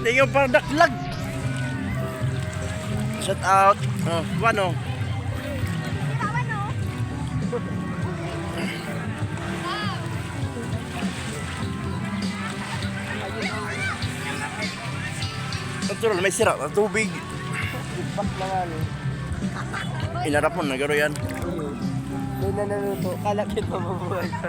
Hindi yung parang daklag. Shout out. Oh, ano? Natural, may sira na tubig. Bak na nga no. Inarap mo, nagaro yan. Doon na naluto. Kala kita mabuhay ka.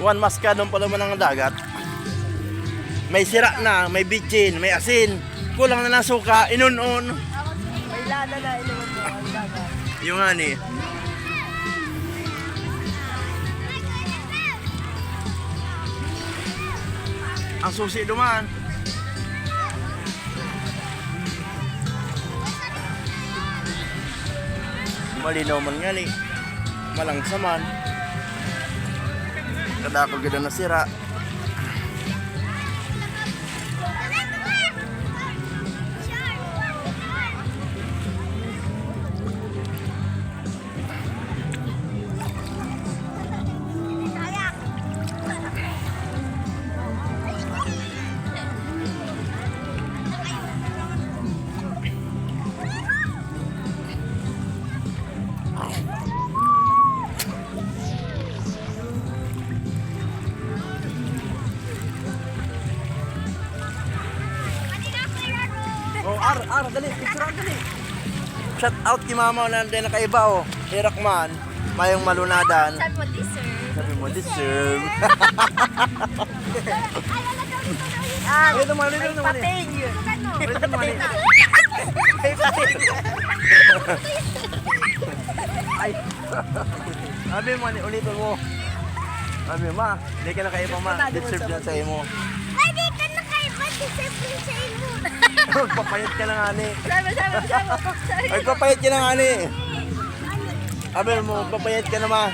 One maskadong pa naman ng dagat. May sira na, may bitchin, may asin. Kulang na ng suka, inunon. May lana na inuman mo. Ang dagat. Yung ani. Ang susi duman. Malinaw man nga ni. Malangsaman. Kadakol ganda na sira. Oh, dali, picture dali. Shout out kay mama na din nakaiba oh. Hirak man, mayong malunadan. Sabi mo, deserve. Sabi mo, deserve. Ito man, ito naman eh. Pating. Ito naman eh. Ay. Sabi mo, ulitin mo. Sabi ma, hindi ka nakaiba ma. Deserve yan sa imo. Pwede ka na kayo ba? Deserve yun sa imo. Magpapayat ka na nga ni. Sabi. Ay, papayat ka na nga ni. Sabi mo, papayat ka na ma.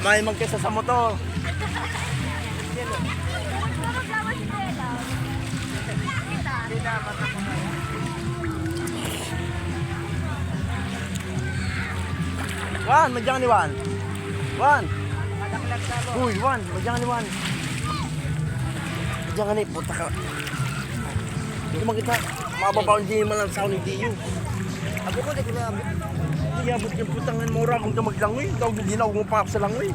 May magkasa sa motor. Wan, madyan ni Wan. Wan. Uy, Wan, madyan ni Wan. Madyan ni, puta ka. Hindi mo kita, mababaw hindi man lang sa ni Dio. Ako ko, di ko na abot. Hindi abot yung putangan mo ra kung ka maglangoy. Daw ginaw mo pa sa langoy.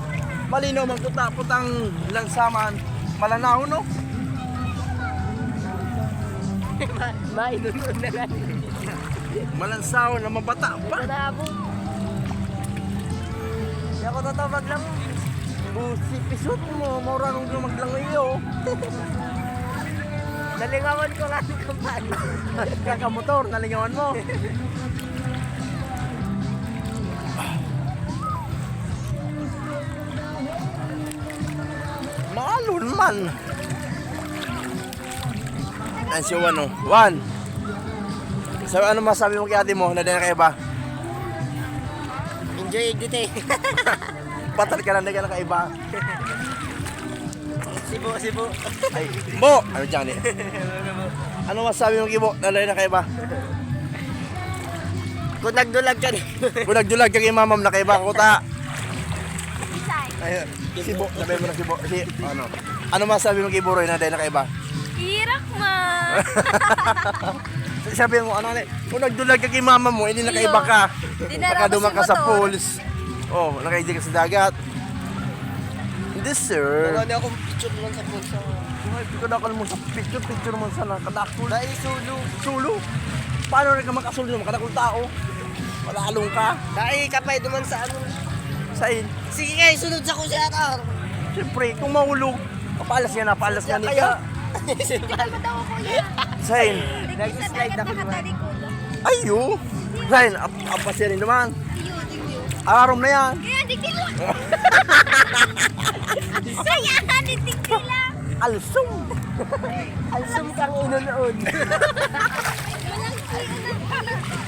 Malinaw magtuta putang lansaman. Malanaw no? Mainunod na lang. Malansaw na mabata pa. Ito na abot. Di ako tatawag lang. Busi pisot mo, maura nung ka maglangoy oh. Nalingawan ko lang ng kampanya. Kakamotor, nalingawan mo. Maalon man. Ayan si Juan oh. Juan. So, ano masabi mo kay ate mo na din na kayo ba? Enjoy dito eh. Patal ka na ka nakaiba. Sibo. Ay, Bo! Ano dyan eh? Ano masabi mo kay Bo na din na kayo ba? Kung nagdulag ka rin. Kung nagdulag ka kay mamam na kayo ba kuta? Isay. Ayun, si Bo, nabay mo na si Bo. Si, ano? Ano masabi mo kay Buroy na din na kayo ba? Irak ma. Sabi mo, ano, kung nagdulag ka kay mama mo, hindi nakaiba ka. Baka duman ka sa pools. Oh, nakaidi ka sa dagat. Hindi, sir. Marami akong picture naman sa pulsa. Ay, kadakal mo sa picture mo sa kadakul. Dahil sulo. Sulo? Paano rin ka makasulo? Makadakul tao? Malalong ka? Dahil kapay naman sa ano. Sain? Sige kayo, sunod sa kusyatar. Siyempre, kung mahulog, papalas niya na, papalas niya ni Kaya, ka. Hindi ka daw ako yan. Sain? nag-slide ako naman. Nakatalikulo. Ayo! Sain, apa siya rin naman. Aram na yan. Kaya digdig lang. Kaya digdig lang. Alsum. Alsum kang uno noon. Walang